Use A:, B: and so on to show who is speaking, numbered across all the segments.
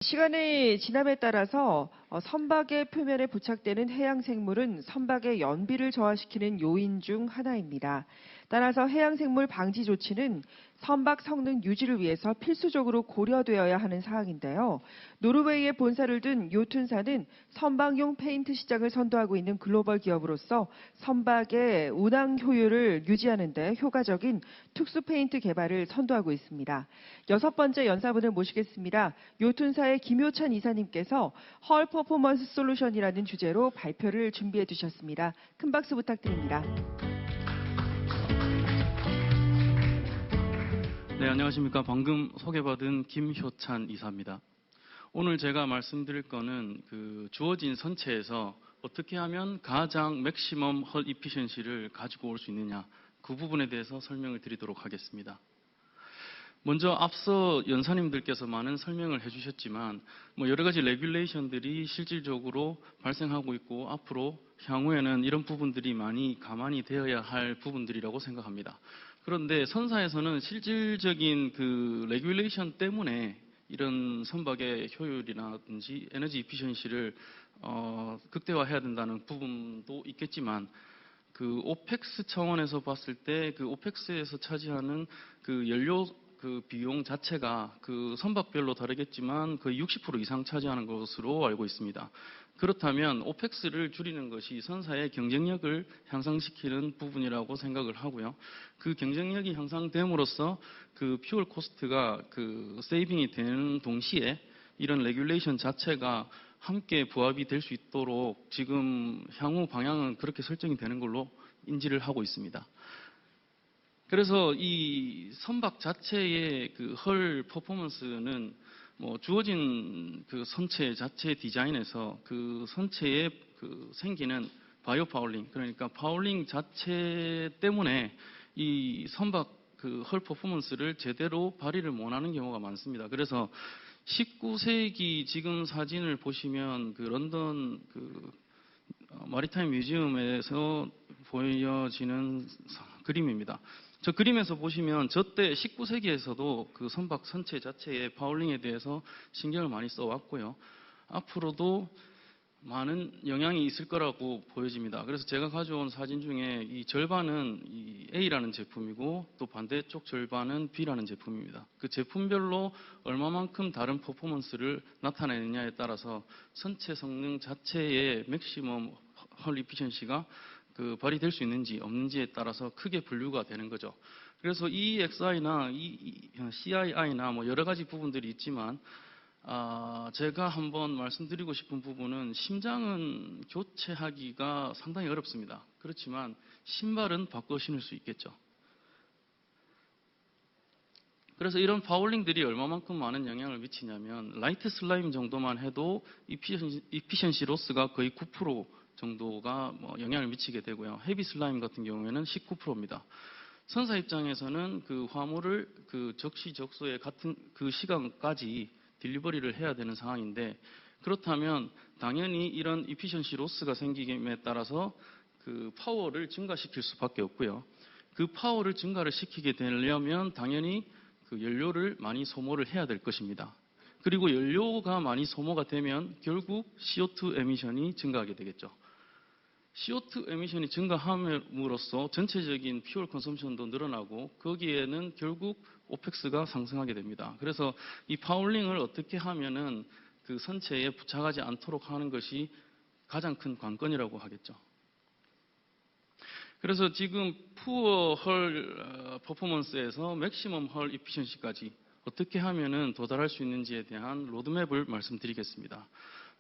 A: 시간의 진함에 따라서 선박의 표면에 부착되는 해양생물은 선박의 연비를 저하시키는 요인 중 하나입니다. 따라서 해양생물 방지 조치는 선박 성능 유지를 위해서 필수적으로 고려되어야 하는 사항인데요. 노르웨이에 본사를 둔 요툰사는 선박용 페인트 시장을 선도하고 있는 글로벌 기업으로서 선박의 운항 효율을 유지하는 데 효과적인 특수 페인트 개발을 선도하고 있습니다. 6번째 연사분을 모시겠습니다. 요툰사의 김효찬 이사님께서 헐 퍼포먼스 솔루션이라는 주제로 발표를 준비해 주셨습니다. 큰 박수 부탁드립니다.
B: 네, 안녕하십니까. 방금 소개받은 김효찬 이사입니다. 오늘 제가 말씀드릴 거는 주어진 선체에서 어떻게 하면 가장 맥시멈 헐 이피션시를 가지고 올 수 있느냐, 그 부분에 대해서 설명을 드리도록 하겠습니다. 먼저 앞서 연사님들께서 많은 설명을 해주셨지만 여러 가지 레귤레이션들이 실질적으로 발생하고 있고 앞으로 향후에는 이런 부분들이 많이 감안이 되어야 할 부분들이라고 생각합니다. 그런데 선사에서는 실질적인 레귤레이션 때문에 이런 선박의 효율이라든지 에너지 이피션시를 극대화해야 된다는 부분도 있겠지만 오펙스 차원에서 봤을 때 오펙스에서 차지하는 연료 비용 자체가 선박별로 다르겠지만 거의 60% 이상 차지하는 것으로 알고 있습니다. 그렇다면 오펙스를 줄이는 것이 선사의 경쟁력을 향상시키는 부분이라고 생각을 하고요. 그 경쟁력이 향상됨으로써 퓨얼 코스트가 세이빙이 되는 동시에 이런 레귤레이션 자체가 함께 부합이 될 수 있도록 지금 향후 방향은 그렇게 설정이 되는 걸로 인지를 하고 있습니다. 그래서 이 선박 자체의 헐 퍼포먼스는 주어진 선체 자체 디자인에서 선체에 생기는 바이오 파울링, 그러니까 파울링 자체 때문에 이 선박 헐 퍼포먼스를 제대로 발휘를 못하는 경우가 많습니다. 그래서 19세기 지금 사진을 보시면 런던 마리타임 뮤지엄에서 보여지는 그림입니다. 저 그림에서 보시면 저때 19세기에서도 선박 선체 자체의 파울링에 대해서 신경을 많이 써왔고요. 앞으로도 많은 영향이 있을 거라고 보여집니다. 그래서 제가 가져온 사진 중에 이 절반은 이 A라는 제품이고 또 반대쪽 절반은 B라는 제품입니다. 그 제품별로 얼마만큼 다른 퍼포먼스를 나타내느냐에 따라서 선체 성능 자체의 맥시멈 헐 이피션시가 발휘될 수 있는지 없는지에 따라서 크게 분류가 되는 거죠. 그래서 EXI나 CII나 여러 가지 부분들이 있지만 제가 한번 말씀드리고 싶은 부분은 심장은 교체하기가 상당히 어렵습니다. 그렇지만 신발은 바꿔 신을 수 있겠죠. 그래서 이런 파울링들이 얼마만큼 많은 영향을 미치냐면 라이트 슬라임 정도만 해도 이피션시 로스가 거의 9% 정도가 영향을 미치게 되고요. 헤비 슬라임 같은 경우에는 19%입니다. 선사 입장에서는 화물을 적시적소에 같은 시간까지 딜리버리를 해야 되는 상황인데, 그렇다면 당연히 이런 이피션시 로스가 생김에 따라서 파워를 증가시킬 수밖에 없고요. 그 파워를 증가를 시키게 되려면 당연히 연료를 많이 소모를 해야 될 것입니다. 그리고 연료가 많이 소모가 되면 결국 CO2 에미션이 증가하게 되겠죠. CO2 에미션이 증가함으로써 전체적인 퓨얼 컨섬션도 늘어나고 거기에는 결국 오펙스가 상승하게 됩니다. 그래서 이 파울링을 어떻게 하면은 선체에 부착하지 않도록 하는 것이 가장 큰 관건이라고 하겠죠. 그래서 지금 푸어 헐 퍼포먼스에서 맥시멈 헐 이피션시까지 어떻게 하면은 도달할 수 있는지에 대한 로드맵을 말씀드리겠습니다.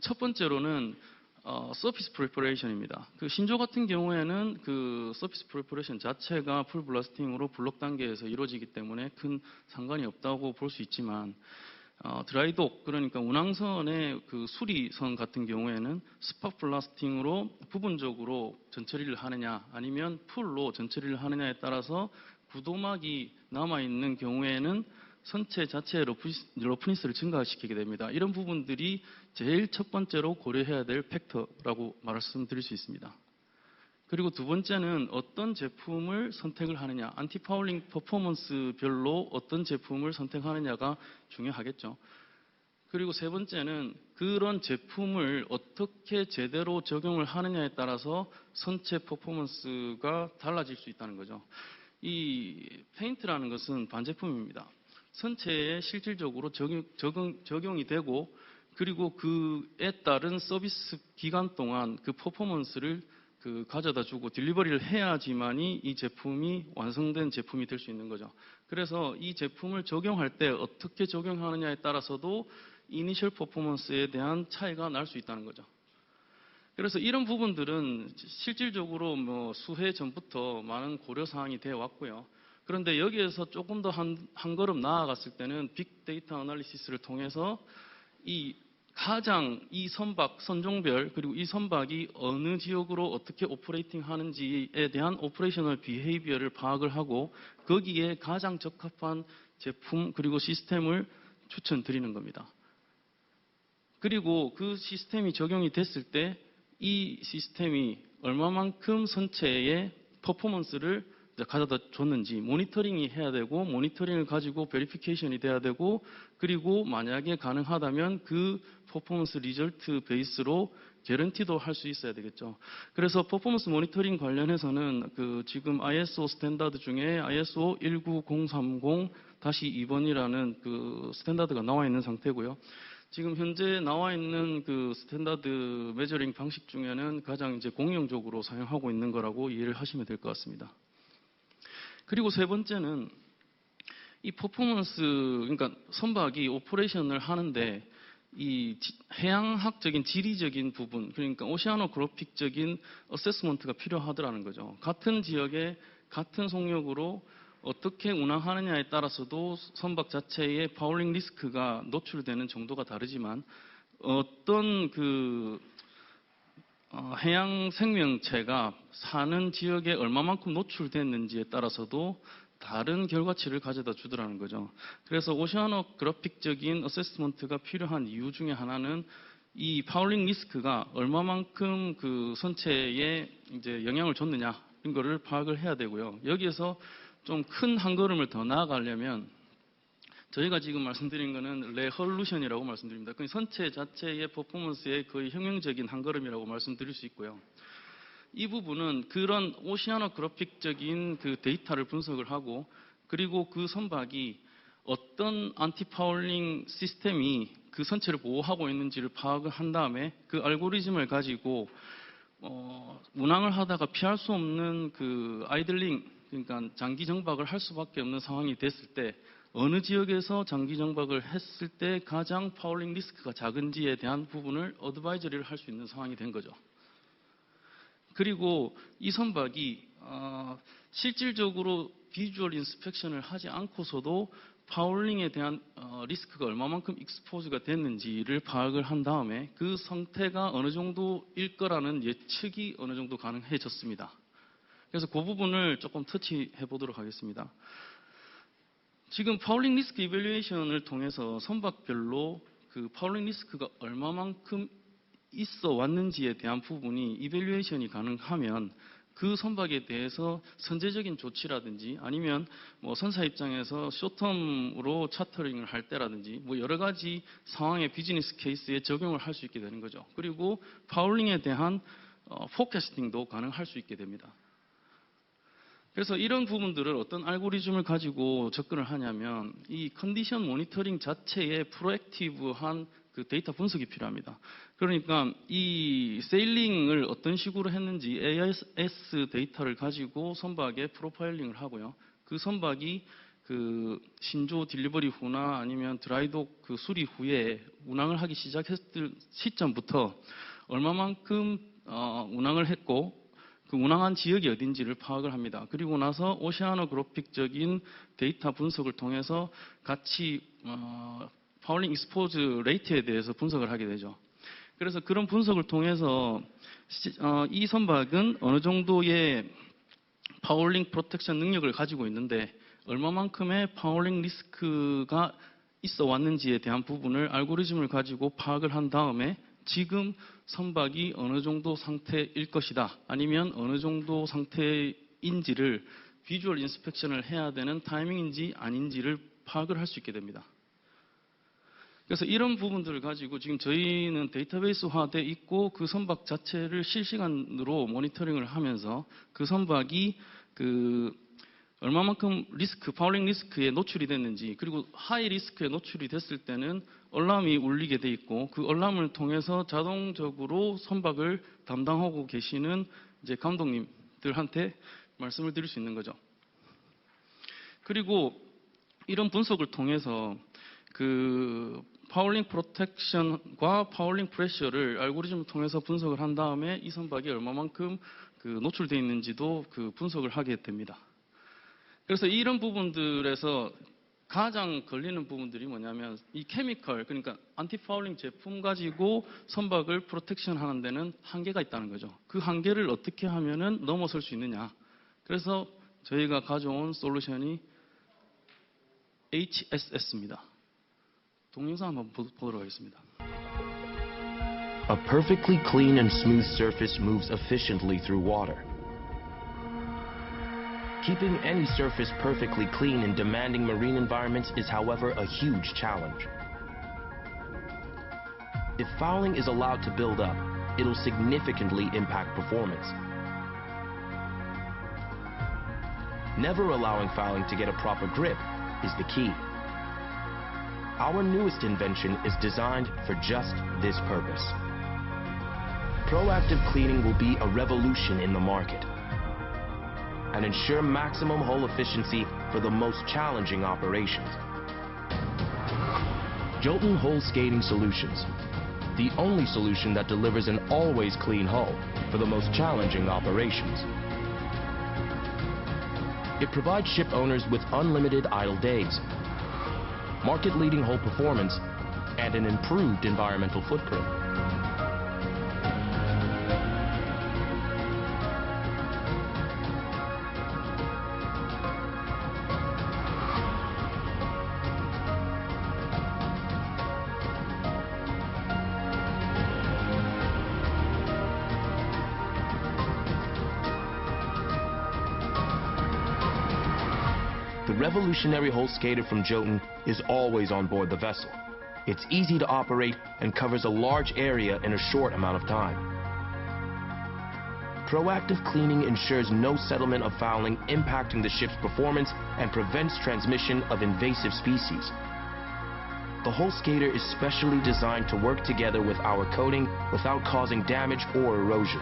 B: 첫 번째로는 서피스 프리퍼레이션입니다. 신조 같은 경우에는 서피스 프리퍼레이션 자체가 풀 블라스팅으로 블록 단계에서 이루어지기 때문에 큰 상관이 없다고 볼 수 있지만 드라이독, 그러니까 운항선의 수리선 같은 경우에는 스팟 블라스팅으로 부분적으로 전처리를 하느냐 아니면 풀로 전처리를 하느냐에 따라서 구도막이 남아있는 경우에는 선체 자체의 러프니스를 증가시키게 됩니다. 이런 부분들이 제일 첫 번째로 고려해야 될 팩터라고 말씀드릴 수 있습니다. 그리고 두 번째는 어떤 제품을 선택을 하느냐, 안티파울링 퍼포먼스별로 어떤 제품을 선택하느냐가 중요하겠죠. 그리고 세 번째는 그런 제품을 어떻게 제대로 적용을 하느냐에 따라서 선체 퍼포먼스가 달라질 수 있다는 거죠. 이 페인트라는 것은 반제품입니다. 선체에 실질적으로 적용이 되고 그리고 그에 따른 서비스 기간 동안 그 퍼포먼스를 가져다 주고 딜리버리를 해야지만이 이 제품이 완성된 제품이 될 수 있는 거죠. 그래서 이 제품을 적용할 때 어떻게 적용하느냐에 따라서도 이니셜 퍼포먼스에 대한 차이가 날 수 있다는 거죠. 그래서 이런 부분들은 실질적으로 수해 전부터 많은 고려 사항이 되어 왔고요. 그런데 여기에서 조금 더 한 걸음 나아갔을 때는 빅데이터 애널리시스를 통해서 가장 이 선박, 선종별, 그리고 이 선박이 어느 지역으로 어떻게 오퍼레이팅 하는지에 대한 오퍼레이셔널 비헤이비어를 파악을 하고 거기에 가장 적합한 제품 그리고 시스템을 추천드리는 겁니다. 그리고 그 시스템이 적용이 됐을 때 이 시스템이 얼마만큼 선체의 퍼포먼스를 가져다 줬는지 모니터링이 해야 되고 모니터링을 가지고 베리피케이션이 돼야 되고 그리고 만약에 가능하다면 그 퍼포먼스 리절트 베이스로 개런티도 할 수 있어야 되겠죠. 그래서 퍼포먼스 모니터링 관련해서는 지금 ISO 스탠다드 중에 ISO 19030-2번이라는 그 스탠다드가 나와 있는 상태고요. 지금 현재 나와 있는 그 스탠다드 메저링 방식 중에는 가장 이제 공용적으로 사용하고 있는 거라고 이해를 하시면 될 것 같습니다. 그리고 세 번째는 이 퍼포먼스, 그러니까 선박이 오퍼레이션을 하는데 이 해양학적인 지리적인 부분, 그러니까 오시아노그래픽적인 어세스먼트가 필요하더라는 거죠. 같은 지역에 같은 속력으로 어떻게 운항하느냐에 따라서도 선박 자체의 파울링 리스크가 노출되는 정도가 다르지만 어떤 해양 생명체가 사는 지역에 얼마만큼 노출됐는지에 따라서도 다른 결과치를 가져다 주더라는 거죠. 그래서 오시아노그래픽적인 어세스먼트가 필요한 이유 중에 하나는 이 파울링 리스크가 얼마만큼 그 선체에 이제 영향을 줬느냐 이런 거를 파악을 해야 되고요. 여기에서 좀 큰 한 걸음을 더 나아가려면 저희가 지금 말씀드린 거는 레헐루션이라고 말씀드립니다. 그 선체 자체의 퍼포먼스의 거의 혁명적인 한 걸음이라고 말씀드릴 수 있고요. 이 부분은 그런 오시아노그래픽적인 그 데이터를 분석을 하고 그리고 그 선박이 어떤 안티파울링 시스템이 그 선체를 보호하고 있는지를 파악을 한 다음에 그 알고리즘을 가지고 운항을 하다가 피할 수 없는 그 아이들링, 그러니까 장기 정박을 할 수밖에 없는 상황이 됐을 때 어느 지역에서 장기 정박을 했을 때 가장 파울링 리스크가 작은지에 대한 부분을 어드바이저리를 할 수 있는 상황이 된 거죠. 그리고 이 선박이 실질적으로 비주얼 인스펙션을 하지 않고서도 파울링에 대한 리스크가 얼마만큼 익스포즈가 됐는지를 파악을 한 다음에 그 상태가 어느 정도일 거라는 예측이 어느 정도 가능해졌습니다. 그래서 그 부분을 조금 터치해 보도록 하겠습니다. 지금 파울링 리스크 이밸류에이션을 통해서 선박별로 그 파울링 리스크가 얼마만큼 있어 왔는지에 대한 부분이 이밸류에이션이 가능하면 그 선박에 대해서 선제적인 조치라든지 아니면 선사 입장에서 쇼텀으로 차터링을 할 때라든지 여러 가지 상황의 비즈니스 케이스에 적용을 할 수 있게 되는 거죠. 그리고 파울링에 대한 포캐스팅도 가능할 수 있게 됩니다. 그래서 이런 부분들을 어떤 알고리즘을 가지고 접근을 하냐면 이 컨디션 모니터링 자체에 프로액티브한 그 데이터 분석이 필요합니다. 그러니까 이 세일링을 어떤 식으로 했는지 AIS 데이터를 가지고 선박에 프로파일링을 하고요. 그 선박이 그 신조 딜리버리 후나 아니면 드라이독 그 수리 후에 운항을 하기 시작했을 시점부터 얼마만큼 운항을 했고 그 운항한 지역이 어딘지를 파악을 합니다. 그리고 나서 오시아노그래픽적인 데이터 분석을 통해서 같이 파울링 익스포즈 레이트에 대해서 분석을 하게 되죠. 그래서 그런 분석을 통해서 이 선박은 어느 정도의 파울링 프로텍션 능력을 가지고 있는데 얼마만큼의 파울링 리스크가 있어 왔는지에 대한 부분을 알고리즘을 가지고 파악을 한 다음에 지금 선박이 어느 정도 상태일 것이다 아니면 어느 정도 상태인지를 비주얼 인스펙션을 해야 되는 타이밍인지 아닌지를 파악을 할 수 있게 됩니다. 그래서 이런 부분들을 가지고 지금 저희는 데이터베이스화돼 있고 그 선박 자체를 실시간으로 모니터링을 하면서 그 선박이 얼마만큼 파울링 리스크에 노출이 됐는지, 그리고 하이 리스크에 노출이 됐을 때는 얼람이 울리게 돼 있고 그 얼람을 통해서 자동적으로 선박을 담당하고 계시는 이제 감독님들한테 말씀을 드릴 수 있는 거죠. 그리고 이런 분석을 통해서 파울링 프로텍션과 파울링 프레셔를 알고리즘을 통해서 분석을 한 다음에 이 선박이 얼마만큼 노출되어 있는지도 분석을 하게 됩니다. 그래서 이런 부분들에서 가장 걸리는 부분들이 뭐냐면 이 케미컬, 그러니까 안티파울링 제품 가지고 선박을 프로텍션 하는 데는 한계가 있다는 거죠. 그 한계를 어떻게 하면은 넘어설 수 있느냐. 그래서 저희가 가져온 솔루션이 HSS입니다. 동영상 한번 보도록 하겠습니다.
C: A perfectly clean and smooth surface moves efficiently through water. Keeping any surface perfectly clean in demanding marine environments is, however, a huge challenge. If fouling is allowed to build up, it'll significantly impact performance. Never allowing fouling to get a proper grip is the key. Our newest invention is designed for just this purpose. Proactive cleaning will be a revolution in the market and ensure maximum hull efficiency for the most challenging operations. Jolton Hull Skating Solutions, the only solution that delivers an always clean hull for the most challenging operations. It provides ship owners with unlimited idle days, market-leading hull performance, and an improved environmental footprint. The revolutionary hull skater from Jotun is always on board the vessel. It's easy to operate and covers a large area in a short amount of time. Proactive cleaning ensures no settlement of fouling impacting the ship's performance and prevents transmission of invasive species. The hull skater is specially designed to work together with our coating without causing damage or erosion.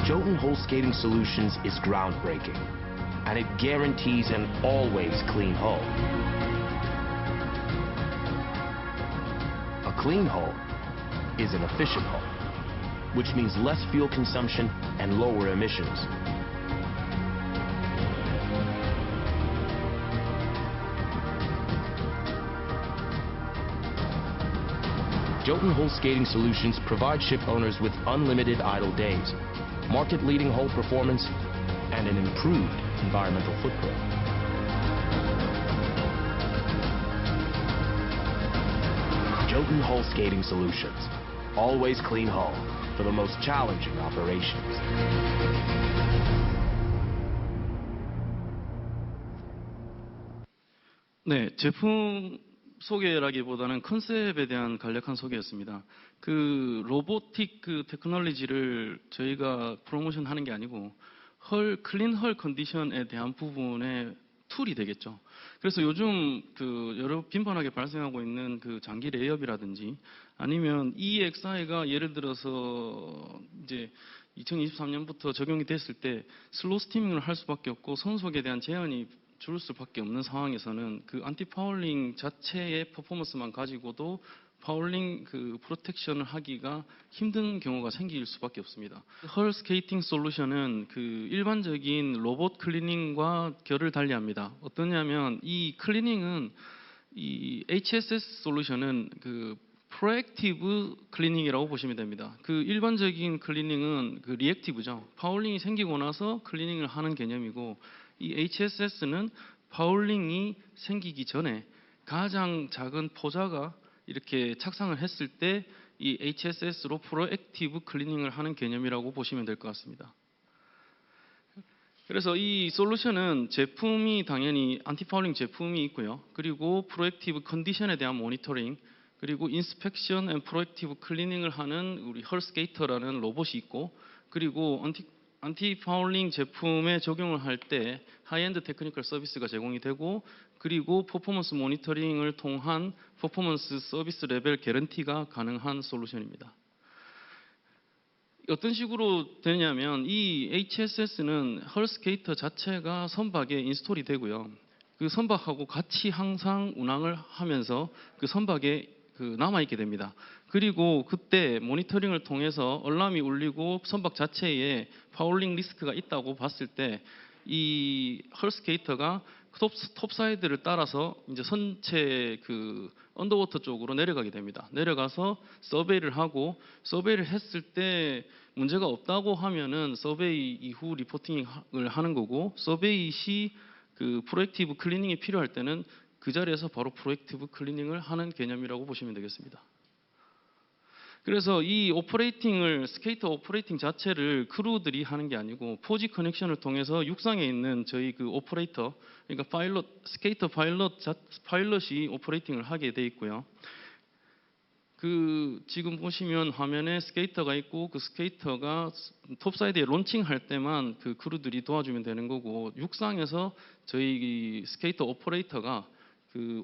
C: Jotun Hull Skating Solutions is groundbreaking, and it guarantees an always clean hull. A clean hull is an efficient hull, which means less fuel consumption and lower emissions. Jotun Hull Skating Solutions provide ship owners with unlimited idle days, market-leading hull performance, and an improved environmental footprint. Jotun Hull Skating Solutions. Always clean hull for the most challenging operations.
B: 네, 제품 소개라기보다는 컨셉에 대한 간략한 소개였습니다. 로보틱 테크놀로지를 저희가 프로모션 하는 게 아니고 클린 헐 컨디션에 대한 부분의 툴이 되겠죠. 그래서 요즘 여러 빈번하게 발생하고 있는 장기 레이업이라든지 아니면 EXI가 예를 들어서 이제 2023년부터 적용이 됐을 때 슬로우 스티밍을 할 수밖에 없고 선속에 대한 제한이 줄 수밖에 없는 상황에서는 안티파울링 자체의 퍼포먼스만 가지고도 파울링 프로텍션을 하기가 힘든 경우가 생길 수밖에 없습니다. 헐 스케이팅 솔루션은 일반적인 로봇 클리닝과 결을 달리합니다. 어떠냐면 이 클리닝은 이 HSS 솔루션은 프로액티브 클리닝이라고 보시면 됩니다. 그 일반적인 클리닝은 그 리액티브죠. 파울링이 생기고 나서 클리닝을 하는 개념이고, 이 HSS는 파울링이 생기기 전에 가장 작은 포자가 이렇게 착상을 했을 때 이 HSS로 프로액티브 클리닝을 하는 개념이라고 보시면 될 것 같습니다. 그래서 이 솔루션은 제품이 당연히 안티파울링 제품이 있고요. 그리고 프로액티브 컨디션에 대한 모니터링, 그리고 인스펙션 앤 프로액티브 클리닝을 하는 우리 헐스케이터라는 로봇이 있고, 그리고 안티파울링 제품에 적용을 할 때 하이엔드 테크니컬 서비스가 제공이 되고, 그리고 퍼포먼스 모니터링을 통한 퍼포먼스 서비스 레벨 개런티가 가능한 솔루션입니다. 어떤 식으로 되냐면 이 HSS는 헐스케이터 자체가 선박에 인스톨이 되고요. 그 선박하고 같이 항상 운항을 하면서 그 선박에 남아있게 됩니다. 그리고 그때 모니터링을 통해서 얼람이 울리고 선박 자체에 파울링 리스크가 있다고 봤을 때 이 헐스케이터가 톱사이드를 따라서 이제 선체 언더워터 쪽으로 내려가게 됩니다. 내려가서 서베이를 하고, 서베이를 했을 때 문제가 없다고 하면은 서베이 이후 리포팅을 하는 거고, 서베이 시 프로액티브 클리닝이 필요할 때는 그 자리에서 바로 프로액티브 클리닝을 하는 개념이라고 보시면 되겠습니다. 그래서 이 스케이터 오퍼레이팅 자체를 크루들이 하는 게 아니고 포지 커넥션을 통해서 육상에 있는 저희 오퍼레이터, 그러니까 스케이터 파일럿이 오퍼레이팅을 하게 돼 있고요. 지금 보시면 화면에 스케이터가 있고, 그 스케이터가 톱사이드에 론칭할 때만 그 크루들이 도와주면 되는 거고, 육상에서 저희 스케이터 오퍼레이터가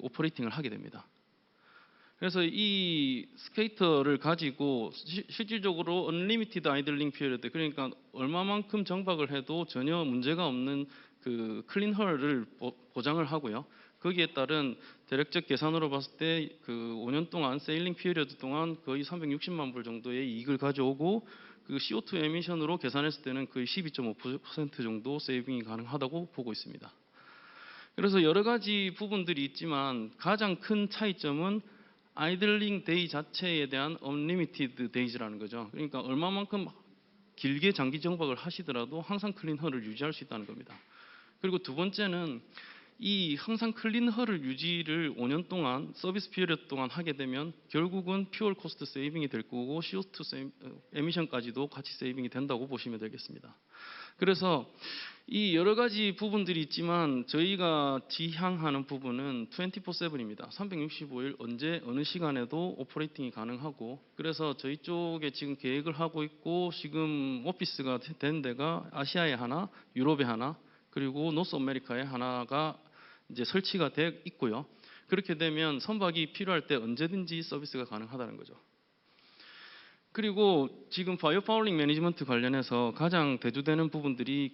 B: 오퍼레이팅을 하게 됩니다. 그래서 이 스케이터를 가지고 실질적으로 언리미티드 아이들링 피리어드, 그러니까 얼마만큼 정박을 해도 전혀 문제가 없는 클린 헐을 보장을 하고요. 거기에 따른 대략적 계산으로 봤을 때 5년 동안 세일링 피리어드 동안 거의 360만 불 정도의 이익을 가져오고, CO2 에미션으로 계산했을 때는 거의 12.5% 정도 세이빙이 가능하다고 보고 있습니다. 그래서 여러 가지 부분들이 있지만 가장 큰 차이점은 아이들링 데이 자체에 대한 언리미티드 데이즈라는 거죠. 그러니까 얼마만큼 길게 장기 정박을 하시더라도 항상 클린 헐을 유지할 수 있다는 겁니다. 그리고 두 번째는 이 항상 클린 헐을 유지를 5년 동안 서비스 피리어드 동안 하게 되면 결국은 퓨얼 코스트 세이빙이 될 거고 CO2 에미션까지도 같이 세이빙이 된다고 보시면 되겠습니다. 그래서 이 여러 가지 부분들이 있지만 저희가 지향하는 부분은 24/7입니다. 365일 언제 어느 시간에도 오퍼레이팅이 가능하고, 그래서 저희 쪽에 지금 계획을 하고 있고 지금 오피스가 된 데가 아시아에 하나, 유럽에 하나, 그리고 노스 아메리카에 하나가 이제 설치가 돼 있고요. 그렇게 되면 선박이 필요할 때 언제든지 서비스가 가능하다는 거죠. 그리고 지금 바이오 파울링 매니지먼트 관련해서 가장 대두되는 부분들이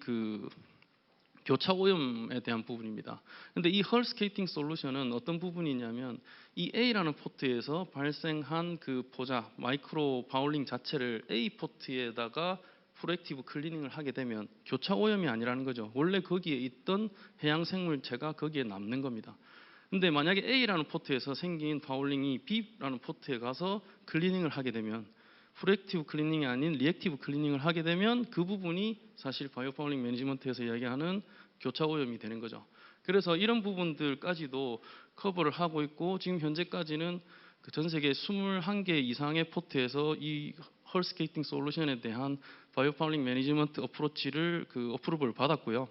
B: 교차 오염에 대한 부분입니다. 근데 이 헐 스케이팅 솔루션은 어떤 부분이냐면 이 A라는 포트에서 발생한 포자 마이크로 파울링 자체를 A 포트에다가 프로액티브 클리닝을 하게 되면 교차 오염이 아니라는 거죠. 원래 거기에 있던 해양 생물체가 거기에 남는 겁니다. 근데 만약에 A라는 포트에서 생긴 파울링이 B라는 포트에 가서 클리닝을 하게 되면, 프로액티브 클리닝이 아닌 리액티브 클리닝을 하게 되면 그 부분이 사실 바이오 파울링 매니지먼트에서 이야기하는 교차 오염이 되는 거죠. 그래서 이런 부분들까지도 커버를 하고 있고, 지금 현재까지는 전 세계 21개 이상의 포트에서 이 헐 스케이팅 솔루션에 대한 바이오 파울링 매니지먼트 어프로치를 어프로브를 받았고요.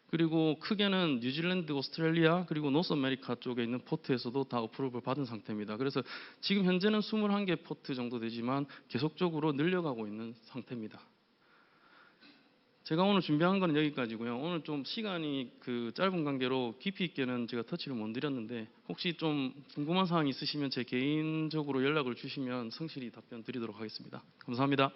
B: 그리고 크게는 뉴질랜드, 오스트레일리아, 그리고 노스 아메리카 쪽에 있는 포트에서도 다 어프로브를 받은 상태입니다. 그래서 지금 현재는 21개 포트 정도 되지만 계속적으로 늘려가고 있는 상태입니다. 제가 오늘 준비한 건 여기까지고요. 오늘 좀 시간이 짧은 관계로 깊이 있게는 제가 터치를 못 드렸는데, 혹시 좀 궁금한 사항 있으시면 제 개인적으로 연락을 주시면 성실히 답변 드리도록 하겠습니다. 감사합니다.